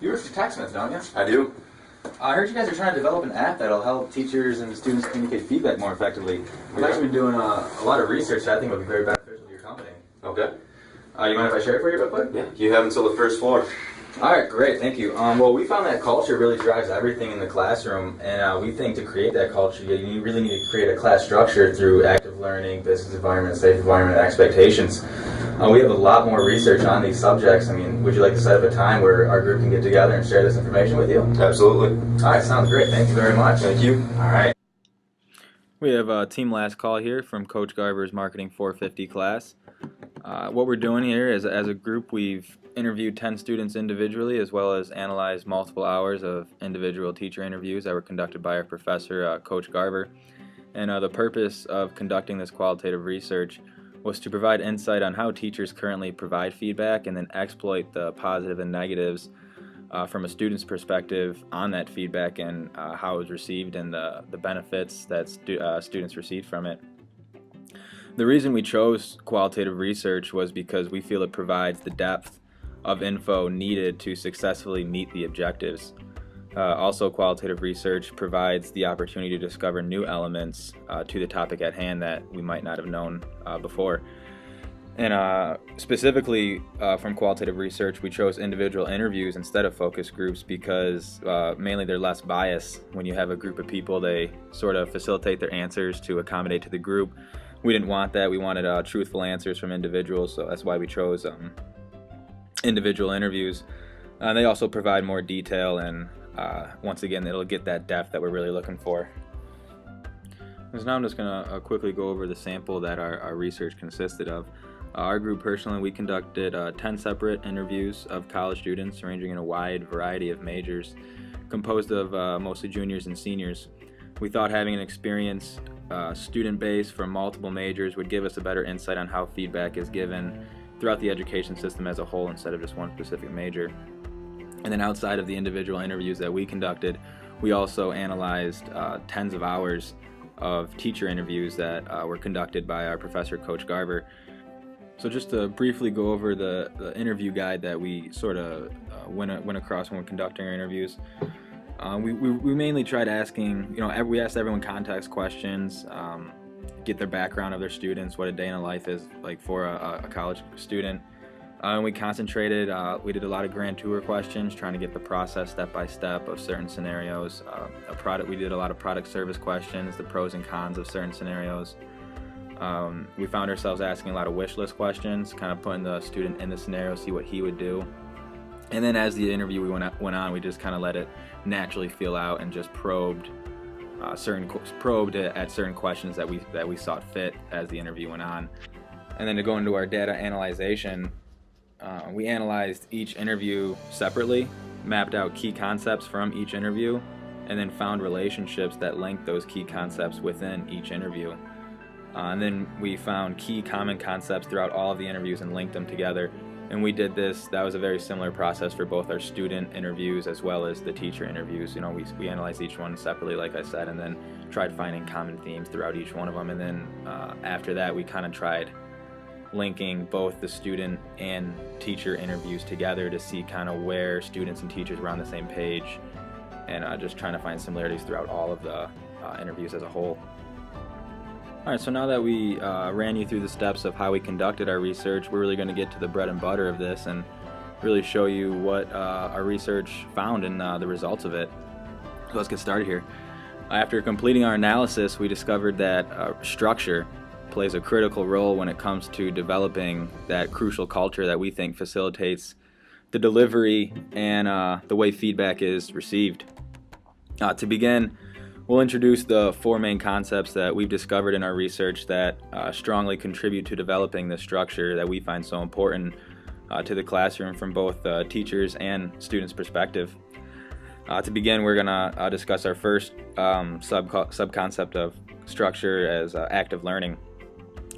You work for TechSmith, don't you? I do. I heard you guys are trying to develop an app that'll help teachers and students communicate feedback more effectively. I've actually been doing a lot of research that I think would be very beneficial to your company. Okay. You mind if I share it for you real quick? Yeah, you have until the first floor. All right, great, thank you. Well, we found that culture really drives everything in the classroom, and we think to create that culture, you really need to create a class structure through active learning, business environment, safe environment, and expectations. We have a lot more research on these subjects. I mean, would you like to set up a time where our group can get together and share this information with you? Absolutely. All right, sounds great. Thank you very much. Thank you. All right. We have a team last call here from Coach Garver's Marketing 450 class. What we're doing here is, as a group, we've interviewed 10 students individually, as well as analyzed multiple hours of individual teacher interviews that were conducted by our professor, Coach Garver. And the purpose of conducting this qualitative research was to provide insight on how teachers currently provide feedback and then exploit the positive and negatives from a student's perspective on that feedback and how it was received and the benefits that students received from it. The reason we chose qualitative research was because we feel it provides the depth of info needed to successfully meet the objectives. Also, qualitative research provides the opportunity to discover new elements to the topic at hand that we might not have known before. And specifically from qualitative research, we chose individual interviews instead of focus groups because mainly they're less biased. When you have a group of people, they sort of facilitate their answers to accommodate to the group. We didn't want that. We wanted truthful answers from individuals, so that's why we chose individual interviews. They also provide more detail, and once again, it'll get that depth that we're really looking for. So now I'm just going to quickly go over the sample that our research consisted of. Our group personally, we conducted 10 separate interviews of college students ranging in a wide variety of majors, composed of mostly juniors and seniors. We thought having an experienced student base from multiple majors would give us a better insight on how feedback is given throughout the education system as a whole instead of just one specific major. And then outside of the individual interviews that we conducted, we also analyzed tens of hours of teacher interviews that were conducted by our professor, Coach Garver. So just to briefly go over the interview guide that we sort of went across when we're conducting our interviews. We mainly tried asking, we asked everyone context questions, get their background of their students, what a day in a life is like for a college student. And we concentrated, we did a lot of grand tour questions, trying to get the process step by step of certain scenarios. We did a lot of product service questions, the pros and cons of certain scenarios. We found ourselves asking a lot of wish list questions, kind of putting the student in the scenario, see what he would do. And then as the interview went on, we just kind of let it naturally feel out and just probed at certain questions that we thought fit as the interview went on. And then to go into our data analyzation, we analyzed each interview separately, mapped out key concepts from each interview, and then found relationships that linked those key concepts within each interview. And then we found key common concepts throughout all of the interviews and linked them together. And we did this, that was a very similar process for both our student interviews as well as the teacher interviews. We analyzed each one separately, like I said, and then tried finding common themes throughout each one of them. And then after that, we kind of tried linking both the student and teacher interviews together to see kind of where students and teachers were on the same page, and just trying to find similarities throughout all of the interviews as a whole. All right, so now that we ran you through the steps of how we conducted our research, we're really going to get to the bread and butter of this and really show you what our research found and the results of it. So let's get started here. After completing our analysis, we discovered that structure plays a critical role when it comes to developing that crucial culture that we think facilitates the delivery and the way feedback is received. To begin, we'll introduce the four main concepts that we've discovered in our research that strongly contribute to developing the structure that we find so important to the classroom from both teachers and students' perspective. To begin, we're going to discuss our first sub-concept of structure as active learning.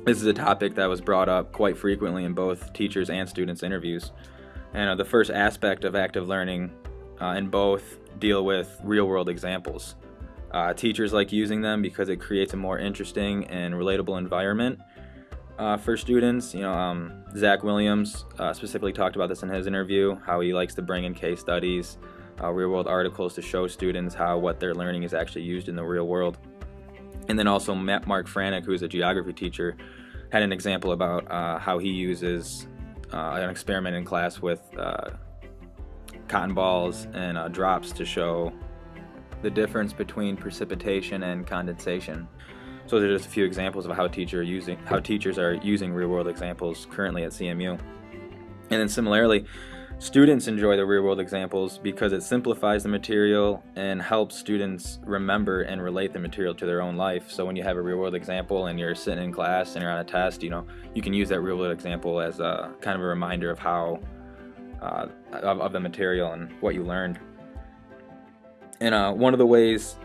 This is a topic that was brought up quite frequently in both teachers and students' interviews. And the first aspect of active learning in both deal with real-world examples. Teachers like using them because it creates a more interesting and relatable environment. for students. Zach Williams specifically talked about this in his interview, how he likes to bring in case studies, real-world articles to show students how what they're learning is actually used in the real world. And then also Mark Franek, who is a geography teacher, had an example about how he uses an experiment in class with cotton balls and drops to show the difference between precipitation and condensation. So those are just a few examples of how teachers are using real-world examples currently at CMU. And then similarly, students enjoy the real-world examples because it simplifies the material and helps students remember and relate the material to their own life. So when you have a real-world example and you're sitting in class and you're on a test, you can use that real-world example as a kind of a reminder of how of the material and what you learned. And one of the ways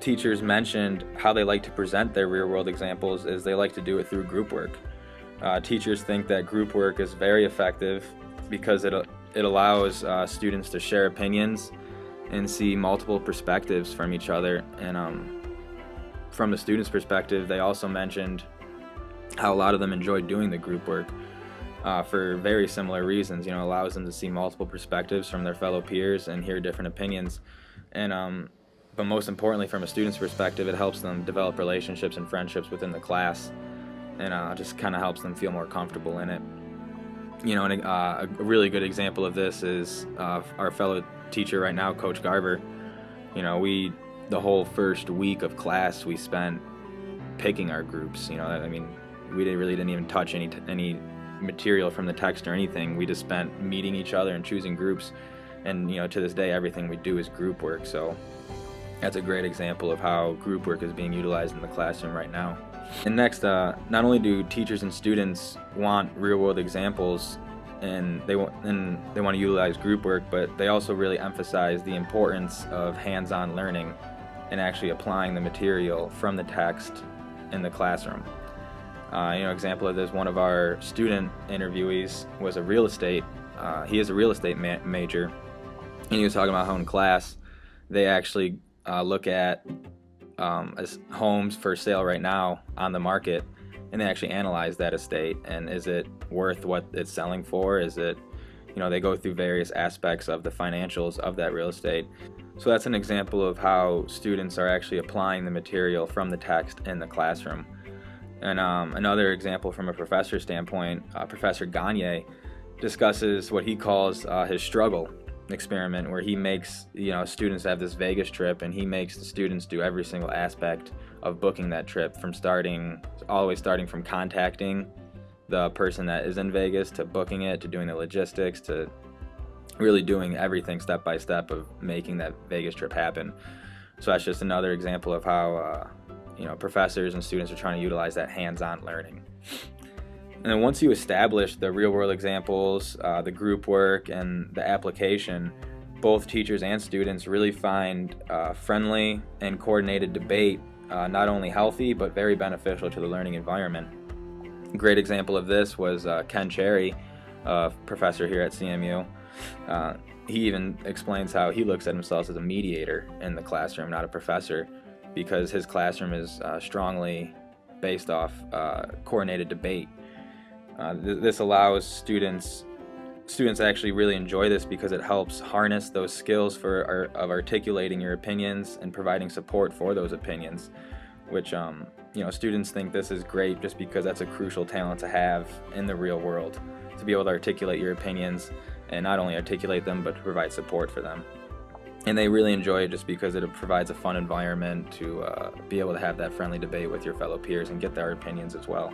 teachers mentioned how they like to present their real-world examples is they like to do it through group work. Teachers think that group work is very effective because it allows students to share opinions and see multiple perspectives from each other. And from the students' perspective, they also mentioned how a lot of them enjoy doing the group work for very similar reasons. It allows them to see multiple perspectives from their fellow peers and hear different opinions. And but most importantly, from a student's perspective, it helps them develop relationships and friendships within the class, and just kind of helps them feel more comfortable in it. And a really good example of this is our fellow teacher right now, Coach Garver. The whole first week of class we spent picking our groups. We really didn't even touch any material from the text or anything. We just spent meeting each other and choosing groups. And to this day, everything we do is group work. So that's a great example of how group work is being utilized in the classroom right now. And next, not only do teachers and students want real-world examples and they want to utilize group work, but they also really emphasize the importance of hands-on learning and actually applying the material from the text in the classroom. Example of this, one of our student interviewees was a real estate. He is a real estate major, and he was talking about how in class they actually look at homes for sale right now on the market, and they actually analyze that estate and is it worth what it's selling for? Is it, they go through various aspects of the financials of that real estate. So that's an example of how students are actually applying the material from the text in the classroom. And another example from a professor standpoint, Professor Gagne discusses what he calls his struggle experiment, where he makes students have this Vegas trip, and he makes the students do every single aspect of booking that trip, from starting from contacting the person that is in Vegas to booking it, to doing the logistics, to really doing everything step by step of making that Vegas trip happen. So that's just another example of how professors and students are trying to utilize that hands-on learning. And then once you establish the real-world examples, the group work, and the application, both teachers and students really find friendly and coordinated debate not only healthy, but very beneficial to the learning environment. A great example of this was Ken Cherry, a professor here at CMU. He even explains how he looks at himself as a mediator in the classroom, not a professor, because his classroom is strongly based off coordinated debate. This allows students actually really enjoy this because it helps harness those skills of articulating your opinions and providing support for those opinions, which students think this is great just because that's a crucial talent to have in the real world, to be able to articulate your opinions and not only articulate them but to provide support for them. And they really enjoy it just because it provides a fun environment to be able to have that friendly debate with your fellow peers and get their opinions as well.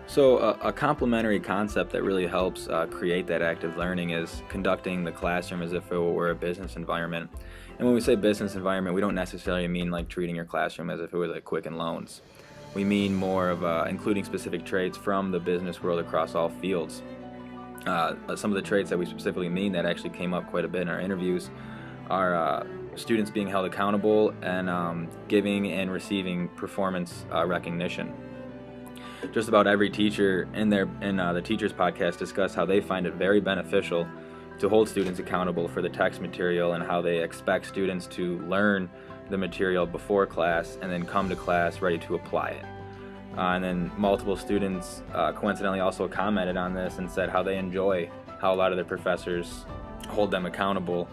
So a complementary concept that really helps create that active learning is conducting the classroom as if it were a business environment. And when we say business environment, we don't necessarily mean like treating your classroom as if it was like Quicken Loans. We mean more of including specific traits from the business world across all fields. Some of the traits that we specifically mean that actually came up quite a bit in our interviews are students being held accountable and giving and receiving performance recognition. Just about every teacher in the Teachers Podcast discuss how they find it very beneficial to hold students accountable for the text material and how they expect students to learn the material before class and then come to class ready to apply it. And then multiple students coincidentally also commented on this and said how they enjoy how a lot of their professors hold them accountable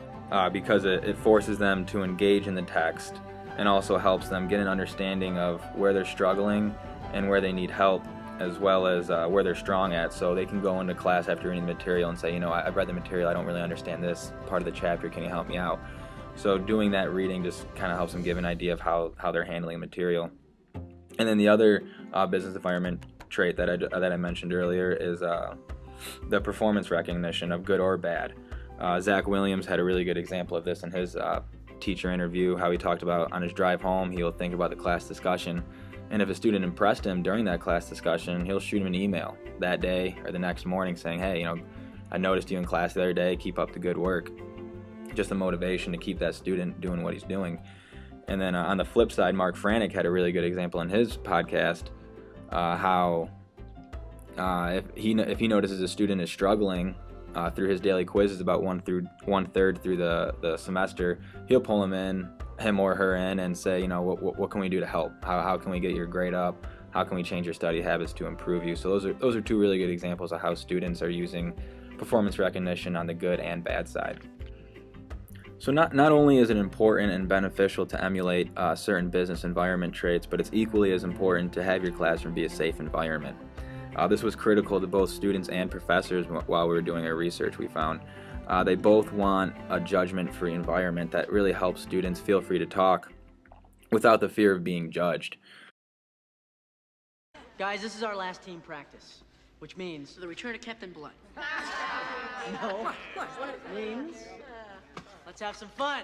because it forces them to engage in the text and also helps them get an understanding of where they're struggling and where they need help, as well as where they're strong at, so they can go into class after reading the material and say, I've read the material, I don't really understand this part of the chapter, can you help me out? So doing that reading just kind of helps them give an idea of how they're handling the material. And then the other business environment trait that I mentioned earlier is the performance recognition of good or bad. Zach Williams had a really good example of this in his teacher interview, how he talked about on his drive home, he'll think about the class discussion. And if a student impressed him during that class discussion, he'll shoot him an email that day or the next morning saying, hey, I noticed you in class the other day, keep up the good work. Just a motivation to keep that student doing what he's doing. And then on the flip side, Mark Franek had a really good example in his podcast, how if he notices a student is struggling through his daily quizzes about one third through the semester, he'll pull him or her in and say, what can we do to help? How can we get your grade up? How can we change your study habits to improve you? So those are two really good examples of how students are using performance recognition on the good and bad side. So not only is it important and beneficial to emulate certain business environment traits, but it's equally as important to have your classroom be a safe environment. This was critical to both students and professors while we were doing our research. We found they both want a judgment-free environment that really helps students feel free to talk without the fear of being judged. Guys, this is our last team practice, which means The return of Captain Blood. no. What it means? Let's have some fun.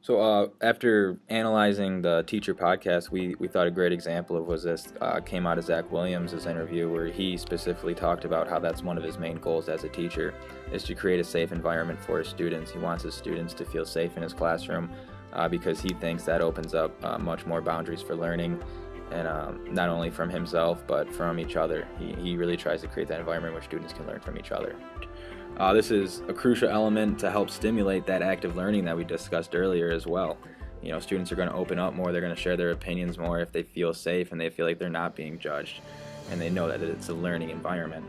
So after analyzing the teacher podcast, we thought a great example of this came out of Zach Williams' interview, where he specifically talked about how that's one of his main goals as a teacher, is to create a safe environment for his students. He wants his students to feel safe in his classroom because he thinks that opens up much more boundaries for learning, and not only from himself but from each other. He really tries to create that environment where students can learn from each other. This is a crucial element to help stimulate that active learning that we discussed earlier as well. Students are going to open up more, they're going to share their opinions more if they feel safe and they feel like they're not being judged and they know that it's a learning environment.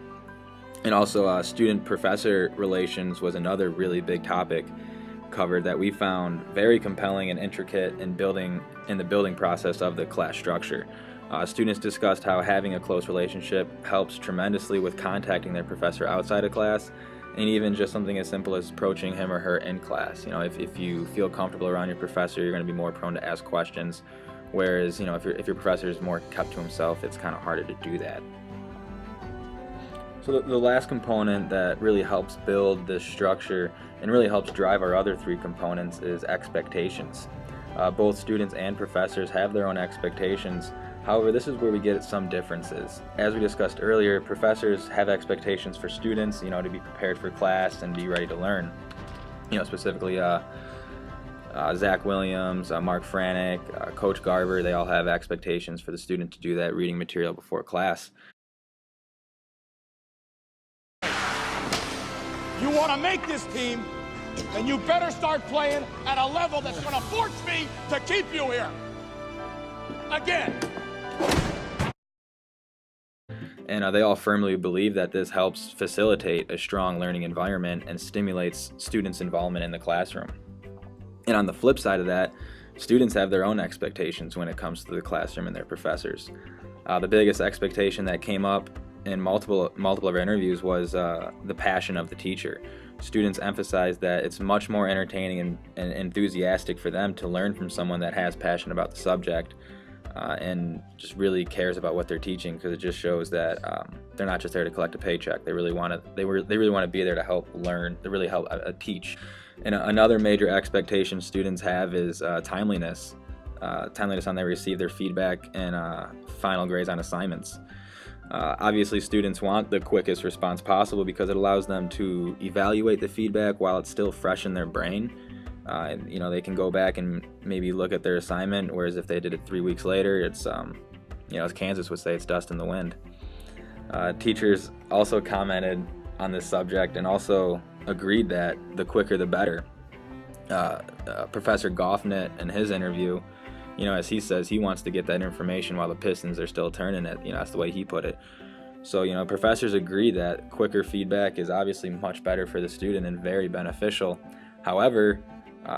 And also student-professor relations was another really big topic covered that we found very compelling and intricate in the building process of the class structure. Students discussed how having a close relationship helps tremendously with contacting their professor outside of class, and even just something as simple as approaching him or her in class. If you feel comfortable around your professor, you're going to be more prone to ask questions, whereas if your professor is more kept to himself, it's kind of harder to do that. So the last component that really helps build this structure and really helps drive our other three components is expectations. Both students and professors have their own expectations. However, this is where we get some differences. As we discussed earlier, professors have expectations for students, to be prepared for class and be ready to learn. Specifically Zach Williams, Mark Franek, Coach Garber, they all have expectations for the student to do that reading material before class. You want to make this team, then you better start playing at a level that's going to force me to keep you here. Again. And they all firmly believe that this helps facilitate a strong learning environment and stimulates students' involvement in the classroom. And on the flip side of that, students have their own expectations when it comes to the classroom and their professors. The biggest expectation that came up in multiple of our interviews was the passion of the teacher. Students emphasize that it's much more entertaining and enthusiastic for them to learn from someone that has passion about the subject and just really cares about what they're teaching, because it just shows that they're not just there to collect a paycheck. They really want to be there to help learn, to really help teach. And another major expectation students have is timeliness on they receive their feedback and final grades on assignments. Obviously, students want the quickest response possible because it allows them to evaluate the feedback while it's still fresh in their brain. They can go back and maybe look at their assignment, whereas if they did it 3 weeks later, it's, as Kansas would say, it's dust in the wind. Teachers also commented on this subject and also agreed that the quicker the better. Professor Goffnett, in his interview, as he says, he wants to get that information while the Pistons are still turning it. That's the way he put it. So, professors agree that quicker feedback is obviously much better for the student and very beneficial. However,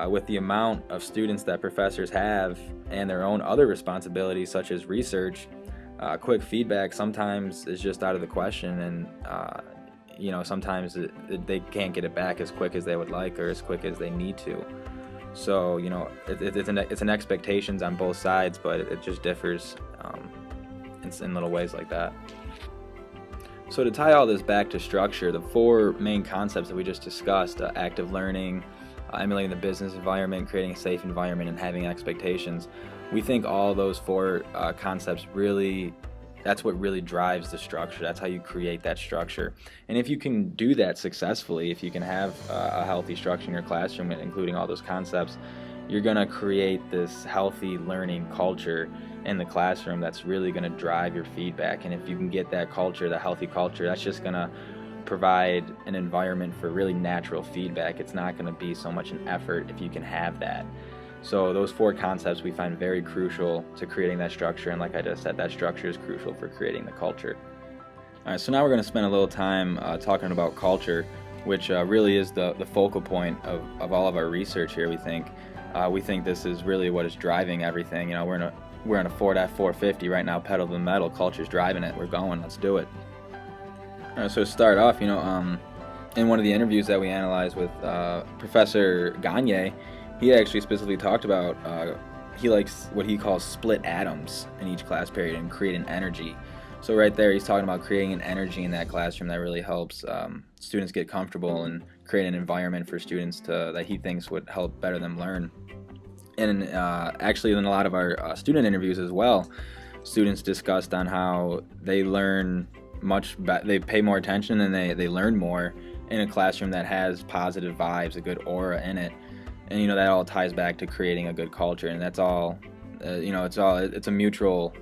with the amount of students that professors have and their own other responsibilities such as research, quick feedback sometimes is just out of the question, and sometimes they can't get it back as quick as they would like or as quick as they need to. So it's an expectations on both sides, but it just differs in little ways like that. So to tie all this back to structure, the four main concepts that we just discussed, active learning, emulating the business environment, creating a safe environment, and having expectations, we think all those four concepts that's what really drives the structure. That's how you create that structure. And if you can do that successfully, if you can have a healthy structure in your classroom, including all those concepts, you're going to create this healthy learning culture in the classroom that's really going to drive your feedback. And if you can get that culture, the healthy culture, that's just going to provide an environment for really natural feedback. It's not going to be so much an effort if you can have that. So those four concepts we find very crucial to creating that structure, and like I just said, that structure is crucial for creating the culture. All right, so now we're going to spend a little time talking about culture, which really is the focal point of all of our research here. We think this is really what is driving everything. We're in a Ford F-450 right now, pedal to the metal. Culture's driving it. We're going. Let's do it. All right, so to start off, in one of the interviews that we analyzed with Professor Gagne, he actually specifically talked about he likes what he calls split atoms in each class period and create an energy. So right there, he's talking about creating an energy in that classroom that really helps students get comfortable and create an environment for students that he thinks would help better them learn. And actually, in a lot of our student interviews as well, students discussed on how they learn they pay more attention and they learn more in a classroom that has positive vibes, a good aura in it. And that all ties back to creating a good culture, and that's all it's a mutual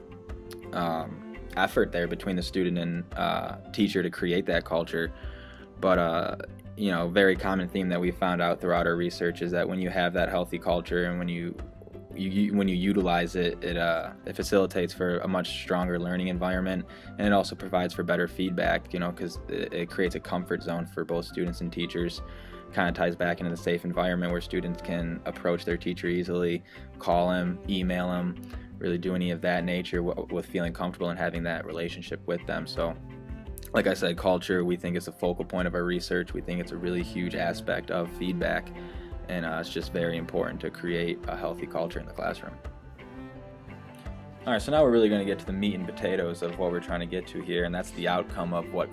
effort there between the student and teacher to create that culture. But very common theme that we found out throughout our research is that when you have that healthy culture and when you utilize it, it facilitates for a much stronger learning environment, and it also provides for better feedback, because it creates a comfort zone for both students and teachers. Kind of ties back into the safe environment where students can approach their teacher easily, call him, email him, really do any of that nature with feeling comfortable and having that relationship with them. So like I said, culture we think is a focal point of our research. We think it's a really huge aspect of feedback, and it's just very important to create a healthy culture in the classroom. All right, so now we're really going to get to the meat and potatoes of what we're trying to get to here, and that's the outcome of what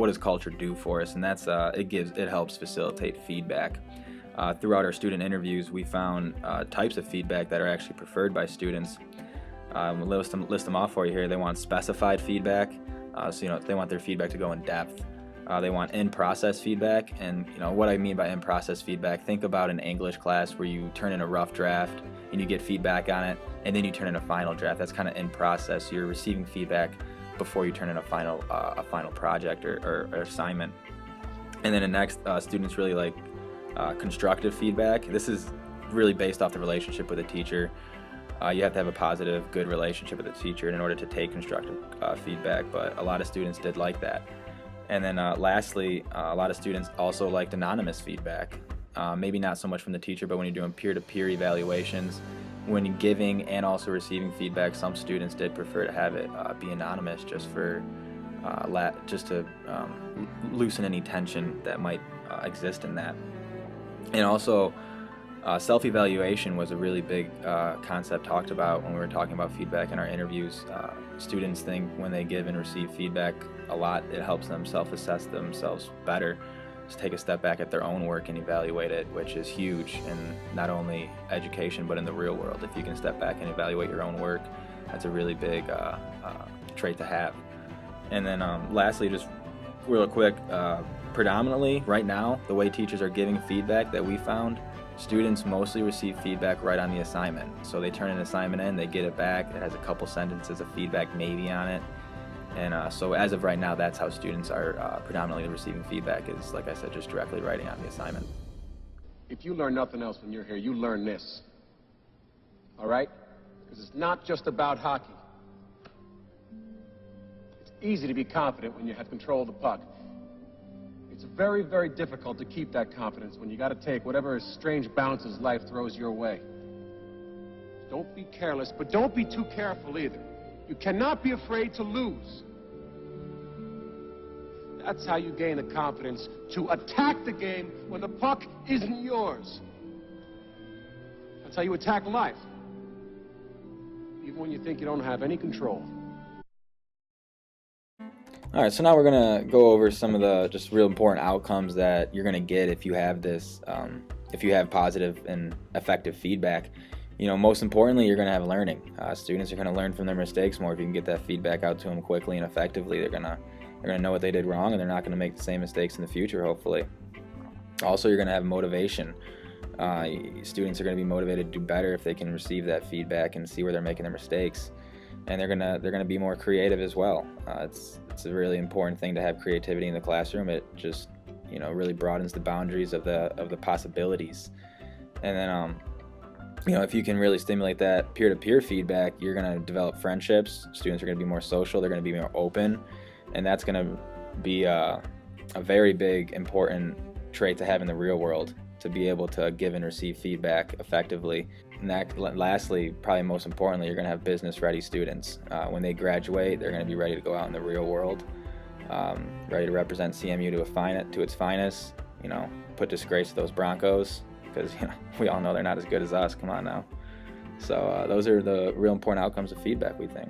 does culture do for us, and that's it helps facilitate feedback. Throughout our student interviews, we found types of feedback that are actually preferred by students. We'll list them off for you here. They want specified feedback, so they want their feedback to go in depth. They want in-process feedback, and what I mean by in-process feedback, think about an English class where you turn in a rough draft and you get feedback on it, and then you turn in a final draft. That's kind of in process. You're receiving feedback before you turn in a final project or assignment. And then the next, students really like constructive feedback. This is really based off the relationship with a teacher. You have to have a positive, good relationship with the teacher in order to take constructive feedback, but a lot of students did like that. And then lastly, a lot of students also liked anonymous feedback. Maybe not so much from the teacher, but when you're doing peer-to-peer evaluations, when you're giving and also receiving feedback, some students did prefer to have it be anonymous just to loosen any tension that might exist in that. And also, self-evaluation was a really big concept talked about when we were talking about feedback in our interviews. Students think when they give and receive feedback a lot, it helps them self-assess themselves better, just take a step back at their own work and evaluate it, which is huge in not only education but in the real world. If you can step back and evaluate your own work, that's a really big trait to have. And then lastly, just real quick, predominantly right now, the way teachers are giving feedback that we found, students mostly receive feedback right on the assignment. So they turn an assignment in, they get it back, it has a couple sentences of feedback maybe on it. And so as of right now, that's how students are predominantly receiving feedback, is, like I said, just directly writing on the assignment. If you learn nothing else when you're here, you learn this. All right? Because it's not just about hockey. It's easy to be confident when you have control of the puck. It's very, very difficult to keep that confidence when you got to take whatever strange bounces life throws your way. Don't be careless, but don't be too careful either. You cannot be afraid to lose. That's how you gain the confidence to attack the game when the puck isn't yours. That's how you attack life, even when you think you don't have any control. All right, so now we're going to go over some of the just real important outcomes that you're going to get if you have this, if you have positive and effective feedback. You know, most importantly, you're going to have learning. Students are going to learn from their mistakes more if you can get that feedback out to them quickly and effectively. They're going to know what they did wrong, and they're not going to make the same mistakes in the future, hopefully. Also, you're going to have motivation. Students are going to be motivated to do better if they can receive that feedback and see where they're making their mistakes. And they're gonna be more creative as well. It's a really important thing to have creativity in the classroom. It just, you know, really broadens the boundaries of the possibilities. And then you know, if you can really stimulate that peer-to-peer feedback, you're gonna develop friendships. Students are gonna be more social. They're gonna be more open, and that's gonna be a very big important trait to have in the real world, to be able to give and receive feedback effectively. And that, lastly, probably most importantly, you're going to have business-ready students. When they graduate, they're going to be ready to go out in the real world, ready to represent CMU to its finest. You know, put disgrace to those Broncos, because you know we all know they're not as good as us. Come on now. So those are the real important outcomes of feedback, we think.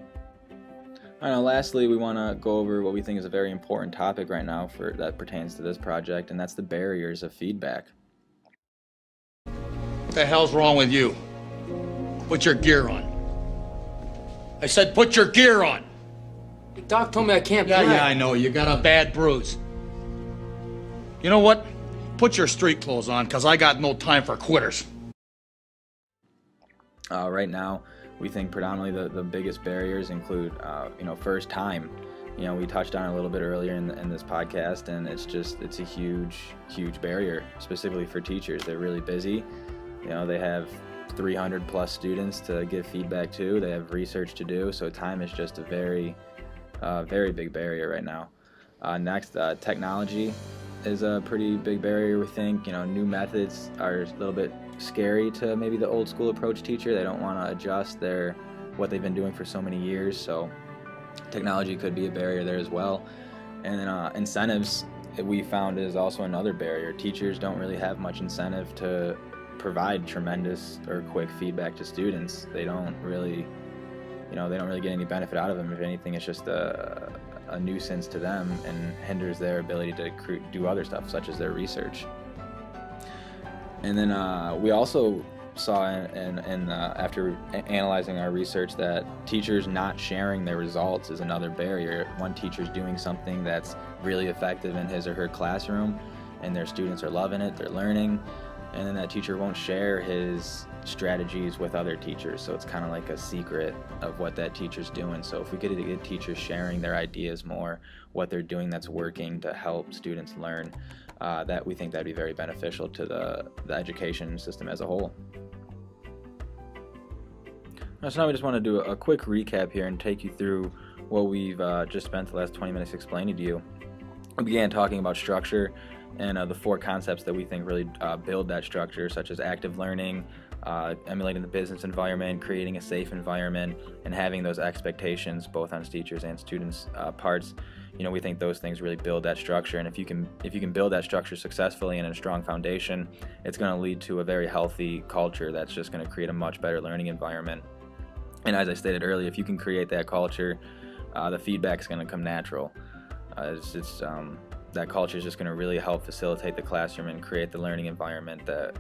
All right, now, lastly, we want to go over what we think is a very important topic right now that pertains to this project, and that's the barriers of feedback. What the hell's wrong with you? Put your gear on. I said put your gear on. The doc told me I can't play. Yeah, I know. You got a bad bruise. You know what? Put your street clothes on, because I got no time for quitters. Right now, we think predominantly the biggest barriers include, you know, first time. You know, we touched on it a little bit earlier in this podcast, and it's a huge barrier, specifically for teachers. They're really busy. You know, they have 300 plus students to give feedback to. They have research to do, so time is just a very big barrier right now. Next, technology is a pretty big barrier, we think. You know, new methods are a little bit scary to maybe the old school approach teacher. They don't want to adjust what they've been doing for so many years, so technology could be a barrier there as well. And then incentives, we found, is also another barrier. Teachers don't really have much incentive to provide tremendous or quick feedback to students. They don't really get any benefit out of them. If anything, it's just a nuisance to them and hinders their ability to do other stuff, such as their research. And then we also saw, after analyzing our research, that teachers not sharing their results is another barrier. One teacher's doing something that's really effective in his or her classroom, and their students are loving it, they're learning, and then that teacher won't share his strategies with other teachers. So it's kind of like a secret of what that teacher's doing. So if we could get teachers sharing their ideas more, what they're doing that's working to help students learn, that we think that'd be very beneficial to the education system as a whole. So now we just want to do a quick recap here and take you through what we've just spent the last 20 minutes explaining to you. We began talking about structure and the 4 concepts that we think really build that structure, such as active learning, emulating the business environment, creating a safe environment, and having those expectations both on teachers and students' parts. You know, we think those things really build that structure, and if you can build that structure successfully and in a strong foundation, it's going to lead to a very healthy culture that's just going to create a much better learning environment. And as I stated earlier, if you can create that culture, the feedback is going to come natural. That culture is just going to really help facilitate the classroom and create the learning environment that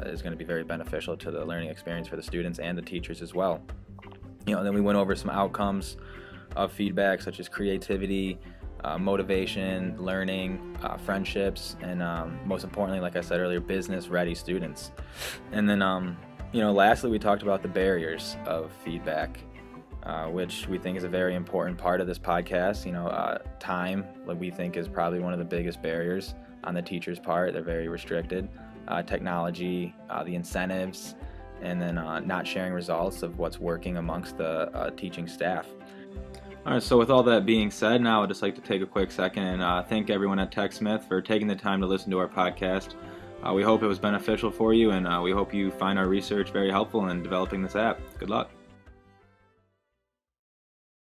is going to be very beneficial to the learning experience for the students and the teachers as well. You know, then we went over some outcomes of feedback, such as creativity, motivation, learning, friendships, and most importantly, like I said earlier, business-ready students. And then, you know, lastly, we talked about the barriers of feedback, which we think is a very important part of this podcast. You know, time, what we think is probably one of the biggest barriers on the teacher's part. They're very restricted. Technology, the incentives, and then not sharing results of what's working amongst the teaching staff. All right, so with all that being said, now I'd just like to take a quick second and thank everyone at TechSmith for taking the time to listen to our podcast. We hope it was beneficial for you, and we hope you find our research very helpful in developing this app. Good luck.